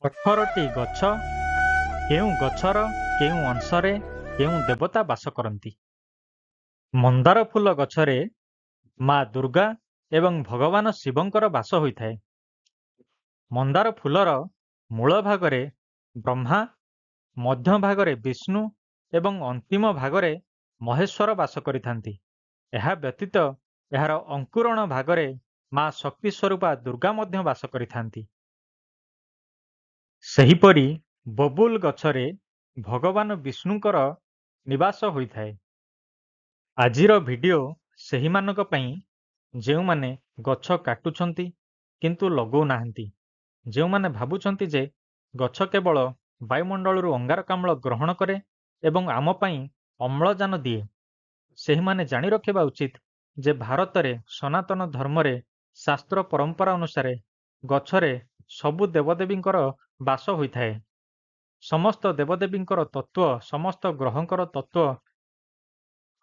18ଟି ଗଛ କେଉଁ ଗଛର କେଉଁ ଅଂଶରେ କେଉଁ ଦେବତା ବାସ କରନ୍ତି? ମନ୍ଦାର ଫୁଲ ଗଛରେ ମା ଦୁର୍ଗା ଏବଂ ଭଗବାନ ଶିବଙ୍କର ବାସ ହୋଇଥାଏ। ମନ୍ଦାର ଫୁଲର ମୂଳ ଭାଗରେ ବ୍ରହ୍ମା, ମଧ୍ୟ ଭାଗରେ ବିଷ୍ଣୁ ଏବଂ ଅନ୍ତିମ ଭାଗରେ ମହେଶ୍ୱର ବାସ କରିଥାନ୍ତି। ଏହା ବ୍ୟତୀତ ଏହାର ଅଙ୍କୁରଣ ଭାଗରେ ମା ଶକ୍ତି ସ୍ୱରୂପା ଦୁର୍ଗା ମଧ୍ୟ ବାସ କରିଥାନ୍ତି। ସେହିପରି ବବୁଲ ଗଛରେ ଭଗବାନ ବିଷ୍ଣୁଙ୍କର ନିବାସ ହୋଇଥାଏ। ଆଜିର ଭିଡ଼ିଓ ସେହିମାନଙ୍କ ପାଇଁ ଯେଉଁମାନେ ଗଛ କାଟୁଛନ୍ତି କିନ୍ତୁ ଲଗାଉନାହାନ୍ତି, ଯେଉଁମାନେ ଭାବୁଛନ୍ତି ଯେ ଗଛ କେବଳ ବାୟୁମଣ୍ଡଳରୁ ଅଙ୍ଗାରକାମ୍ଳ ଗ୍ରହଣ କରେ ଏବଂ ଆମ ପାଇଁ ଅମ୍ଳଜାନ ଦିଏ। ସେହିମାନେ ଜାଣି ରଖିବା ଉଚିତ ଯେ ଭାରତରେ ସନାତନ ଧର୍ମରେ ଶାସ୍ତ୍ର ପରମ୍ପରା ଅନୁସାରେ ଗଛରେ ସବୁ ଦେବଦେବୀଙ୍କର ବାସ ହୋଇଥାଏ। ସମସ୍ତ ଦେବଦେବୀଙ୍କର ତତ୍ତ୍ୱ, ସମସ୍ତ ଗ୍ରହଙ୍କର ତତ୍ତ୍ୱ,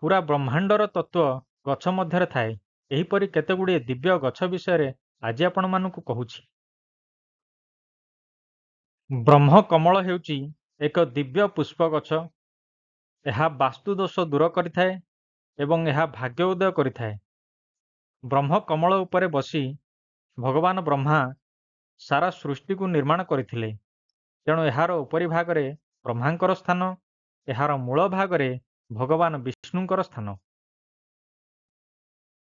ପୁରା ବ୍ରହ୍ମାଣ୍ଡର ତତ୍ତ୍ୱ ଗଛ ମଧ୍ୟରେ ଥାଏ। ଏହିପରି କେତେଗୁଡ଼ିଏ ଦିବ୍ୟ ଗଛ ବିଷୟରେ ଆଜି ଆପଣମାନଙ୍କୁ କହୁଛି। ବ୍ରହ୍ମ କମଳ ହେଉଛି ଏକ ଦିବ୍ୟ ପୁଷ୍ପ ଗଛ। ଏହା ବାସ୍ତୁ ଦୋଷ ଦୂର କରିଥାଏ ଏବଂ ଏହା ଭାଗ୍ୟ ଉଦୟ କରିଥାଏ। ବ୍ରହ୍ମ କମଳ ଉପରେ ବସି ଭଗବାନ ବ୍ରହ୍ମା ସାରା ସୃଷ୍ଟିକୁ ନିର୍ମାଣ କରିଥିଲେ। ତେଣୁ ଏହାର ଉପରି ଭାଗରେ ବ୍ରହ୍ମାଙ୍କର ସ୍ଥାନ, ଏହାର ମୂଳ ଭାଗରେ ଭଗବାନ ବିଷ୍ଣୁଙ୍କର ସ୍ଥାନ।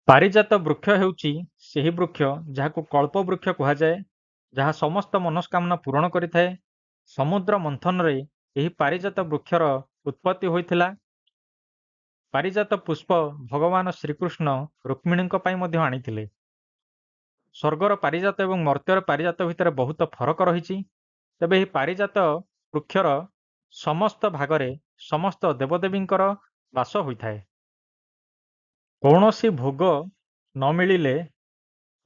ପାରିଜାତ ବୃକ୍ଷ ହେଉଛି ସେହି ବୃକ୍ଷ ଯାହାକୁ କଳ୍ପ ବୃକ୍ଷ କୁହାଯାଏ, ଯାହା ସମସ୍ତ ମନସ୍କାମନା ପୂରଣ କରିଥାଏ। ସମୁଦ୍ର ମନ୍ଥନରେ ଏହି ପାରିଜାତ ବୃକ୍ଷର ଉତ୍ପତ୍ତି ହୋଇଥିଲା। ପାରିଜାତ ପୁଷ୍ପ ଭଗବାନ ଶ୍ରୀକୃଷ୍ଣ ରୁକ୍ମିଣୀଙ୍କ ପାଇଁ ମଧ୍ୟ ଆଣିଥିଲେ। ସ୍ୱର୍ଗର ପାରିଜାତ ଏବଂ ମର୍ତ୍ତ୍ୟର ପାରିଜାତ ଭିତରେ ବହୁତ ଫରକ ରହିଛି। ତେବେ ଏହି ପାରିଜାତ ବୃକ୍ଷର ସମସ୍ତ ଭାଗରେ ସମସ୍ତ ଦେବଦେବୀଙ୍କର ବାସ ହୋଇଥାଏ। କୌଣସି ଭୋଗ ନ ମିଳିଲେ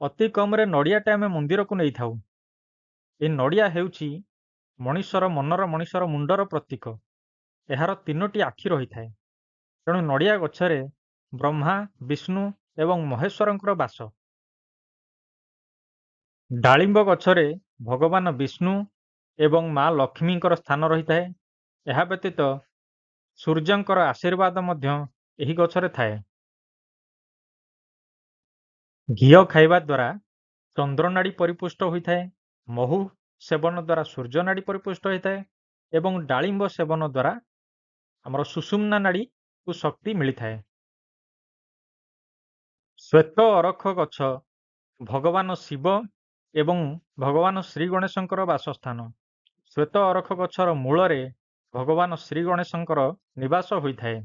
ଅତି କମରେ ନଡ଼ିଆଟେ ଆମେ ମନ୍ଦିରକୁ ନେଇଥାଉ। ଏ ନଡ଼ିଆ ହେଉଛି ମଣିଷର ମନର, ମଣିଷର ମୁଣ୍ଡର ପ୍ରତୀକ। ଏହାର 3ଟି ଆଖି ରହିଥାଏ। ତେଣୁ ନଡ଼ିଆ ଗଛରେ ବ୍ରହ୍ମା, ବିଷ୍ଣୁ ଏବଂ ମହେଶ୍ୱରଙ୍କର ବାସ। ଡାଳିମ୍ବ ଗଛରେ ଭଗବାନ ବିଷ୍ଣୁ ଏବଂ ମା ଲକ୍ଷ୍ମୀଙ୍କର ସ୍ଥାନ ରହିଥାଏ। ଏହା ବ୍ୟତୀତ ସୂର୍ଯ୍ୟଙ୍କର ଆଶୀର୍ବାଦ ମଧ୍ୟ ଏହି ଗଛରେ ଥାଏ। ଘିଅ ଖାଇବା ଦ୍ୱାରା ଚନ୍ଦ୍ରନାଡ଼ି ପରିପୁଷ୍ଟ ହୋଇଥାଏ। ମହୁ ସେବନ ଦ୍ୱାରା ସୂର୍ଯ୍ୟନାଡ଼ି ପରିପୁଷ୍ଟ ହୋଇଥାଏ ଏବଂ ଡାଳିମ୍ବ ସେବନ ଦ୍ୱାରା ଆମର ସୁଷୁମ୍ନା ନାଡ଼ୀକୁ ଶକ୍ତି ମିଳିଥାଏ। ଶ୍ୱେତ ଅରଖ ଗଛ ଭଗବାନ ଶିବ ଏବଂ ଭଗବାନ ଶ୍ରୀ ଗଣେଶଙ୍କର ବାସସ୍ଥାନ। ଶ୍ୱେତ ଅରଖ ଗଛର ମୂଳରେ ଭଗବାନ ଶ୍ରୀ ଗଣେଶଙ୍କର ନିବାସ ହୋଇଥାଏ।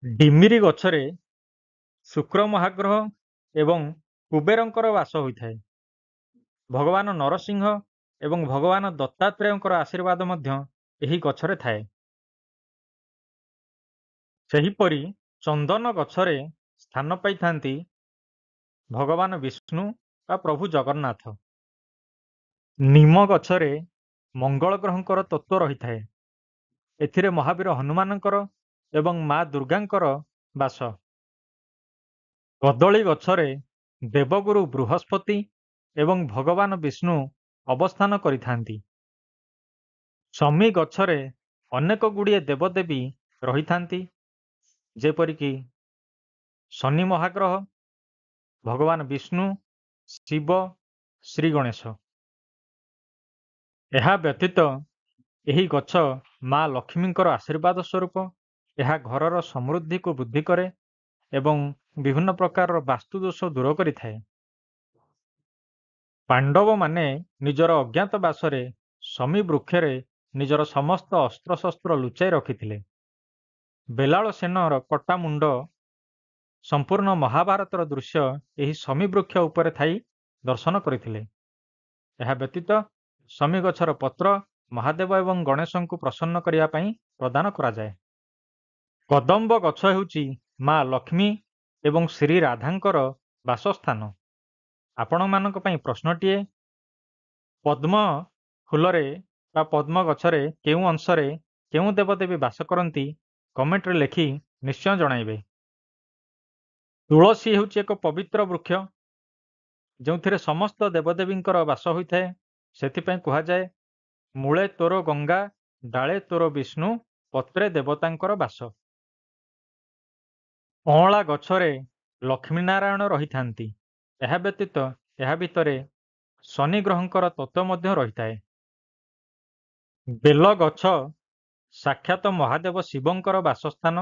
ଡିମିରି ଗଛରେ ଶୁକ୍ର ମହାଗ୍ରହ ଏବଂ କୁବେରଙ୍କର ବାସ ହୋଇଥାଏ। ଭଗବାନ ନରସିଂହ ଏବଂ ଭଗବାନ ଦତ୍ତାତ୍ରେୟଙ୍କର ଆଶୀର୍ବାଦ ମଧ୍ୟ ଏହି ଗଛରେ ଥାଏ। ସେହିପରି ଚନ୍ଦନ ଗଛରେ ସ୍ଥାନ ପାଇଥାନ୍ତି ଭଗବାନ ବିଷ୍ଣୁ ବା ପ୍ରଭୁ ଜଗନ୍ନାଥ। ନିମ ଗଛରେ ମଙ୍ଗଳ ଗ୍ରହଙ୍କର ତତ୍ତ୍ୱ ରହିଥାଏ। ଏଥିରେ ମହାବୀର ହନୁମାନଙ୍କର ଏବଂ ମା ଦୁର୍ଗାଙ୍କର ବାସ। କଦଳୀ ଗଛରେ ଦେବଗୁରୁ ବୃହସ୍ପତି ଏବଂ ଭଗବାନ ବିଷ୍ଣୁ ଅବସ୍ଥାନ କରିଥାନ୍ତି। ଶମୀ ଗଛରେ ଅନେକ ଗୁଡ଼ିଏ ଦେବଦେବୀ ରହିଥାନ୍ତି, ଯେପରିକି ଶନି ମହାଗ୍ରହ, ଭଗବାନ ବିଷ୍ଣୁ, ଶିବ, ଶ୍ରୀ ଗଣେଶ। ଏହା ବ୍ୟତୀତ ଏହି ଗଛ ମା ଲକ୍ଷ୍ମୀଙ୍କର ଆଶୀର୍ବାଦ ସ୍ୱରୂପ। ଏହା ଘରର ସମୃଦ୍ଧିକୁ ବୃଦ୍ଧି କରେ ଏବଂ ବିଭିନ୍ନ ପ୍ରକାରର ବାସ୍ତୁ ଦୋଷ ଦୂର କରିଥାଏ। ପାଣ୍ଡବମାନେ ନିଜର ଅଜ୍ଞାତବାସରେ ଶମୀ ବୃକ୍ଷରେ ନିଜର ସମସ୍ତ ଅସ୍ତ୍ରଶସ୍ତ୍ର ଲୁଚାଇ ରଖିଥିଲେ। ବେଲାଳ ସେନର କଟା ମୁଣ୍ଡ ସମ୍ପୂର୍ଣ୍ଣ ମହାଭାରତର ଦୃଶ୍ୟ ଏହି ଶମୀ ବୃକ୍ଷ ଉପରେ ଥାଇ ଦର୍ଶନ କରିଥିଲେ। ଏହା ବ୍ୟତୀତ ଶମୀ ଗଛର ପତ୍ର ମହାଦେବ ଏବଂ ଗଣେଶଙ୍କୁ ପ୍ରସନ୍ନ କରିବା ପାଇଁ ପ୍ରଦାନ କରାଯାଏ। କଦମ୍ବ ଗଛ ହେଉଛି ମା ଲକ୍ଷ୍ମୀ ଏବଂ ଶ୍ରୀ ରାଧାଙ୍କର ବାସସ୍ଥାନ। ଆପଣମାନଙ୍କ ପାଇଁ ପ୍ରଶ୍ନଟିଏ, ପଦ୍ମ ଫୁଲରେ ବା ପଦ୍ମ ଗଛରେ କେଉଁ ଅଂଶରେ କେଉଁ ଦେବଦେବୀ ବାସ କରନ୍ତି? କମେଣ୍ଟରେ ଲେଖି ନିଶ୍ଚୟ ଜଣାଇବେ। ତୁଳସୀ ହେଉଛି ଏକ ପବିତ୍ର ବୃକ୍ଷ, ଯେଉଁଥିରେ ସମସ୍ତ ଦେବଦେବୀଙ୍କର ବାସ ହୋଇଥାଏ। ସେଥିପାଇଁ କୁହାଯାଏ ମୂଳେ ତୋର ଗଙ୍ଗା, ଡାଳେ ତୋର ବିଷ୍ଣୁ, ପତ୍ରେ ଦେବତାଙ୍କର ବାସ। ଅଁଳା ଗଛରେ ଲକ୍ଷ୍ମୀନାରାୟଣ ରହିଥାନ୍ତି। ଏହା ବ୍ୟତୀତ ଏହା ଭିତରେ ଶନି ଗ୍ରହଙ୍କର ତତ୍ତ୍ୱ ମଧ୍ୟ ରହିଥାଏ। ବେଲ ଗଛ ସାକ୍ଷାତ ମହାଦେବ ଶିବଙ୍କର ବାସସ୍ଥାନ।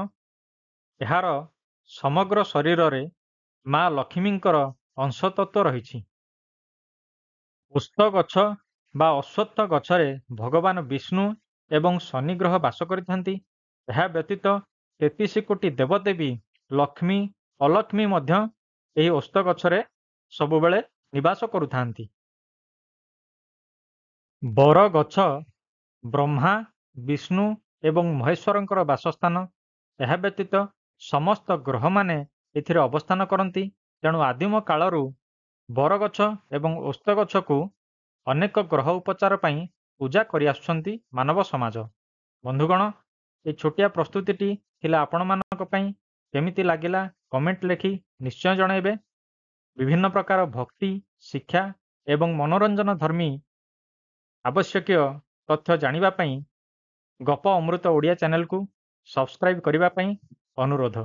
ଏହାର ସମଗ୍ର ଶରୀରରେ ମା ଲକ୍ଷ୍ମୀଙ୍କର ଅଂଶତତ୍ତ୍ୱ ରହିଛି। ଓସ୍ତ ଗଛ ବା ଅଶ୍ୱତ୍ଥ ଗଛରେ ଭଗବାନ ବିଷ୍ଣୁ ଏବଂ ଶନି ଗ୍ରହ ବାସ କରିଥାନ୍ତି। ଏହା ବ୍ୟତୀତ 33 କୋଟି ଦେବଦେବୀ ଲକ୍ଷ୍ମୀ, ଅଲକ୍ଷ୍ମୀ ମଧ୍ୟ ଏହି ଓସ୍ତ ଗଛରେ ସବୁବେଳେ ନିବାସ କରୁଥାନ୍ତି। ବର ଗଛ ବ୍ରହ୍ମା, ବିଷ୍ଣୁ ଏବଂ ମହେଶ୍ୱରଙ୍କର ବାସସ୍ଥାନ। ଏହା ବ୍ୟତୀତ ସମସ୍ତ ଗ୍ରହମାନେ ଏଥିରେ ଅବସ୍ଥାନ କରନ୍ତି। ତେଣୁ ଆଦିମ କାଳରୁ ବରଗଛ ଏବଂ ଓସ୍ତ ଗଛକୁ ଅନେକ ଗ୍ରହ ଉପଚାର ପାଇଁ ପୂଜା କରିଆସୁଛନ୍ତି ମାନବ ସମାଜ। ବନ୍ଧୁଗଣ, এই ଛୋଟିଆ ପ୍ରସ୍ତୁତିଟି ଥିଲା ଆପଣମାନଙ୍କ ପାଇଁ। କେମିତି ଲାଗିଲା କମେଣ୍ଟ ଲେଖି ନିଶ୍ଚୟ ଜଣାଇବେ। ବିଭିନ୍ନ ପ୍ରକାର ଭକ୍ତି, ଶିକ୍ଷା ଏବଂ ମନୋରଞ୍ଜନ ଧର୍ମୀ ଆବଶ୍ୟକୀୟ ତଥ୍ୟ ଜାଣିବା ପାଇଁ ଗପ ଅମୃତ ଓଡ଼ିଆ ଚ୍ୟାନେଲକୁ ସବସ୍କ୍ରାଇବ କରିବା ପାଇଁ ଅନୁରୋଧ।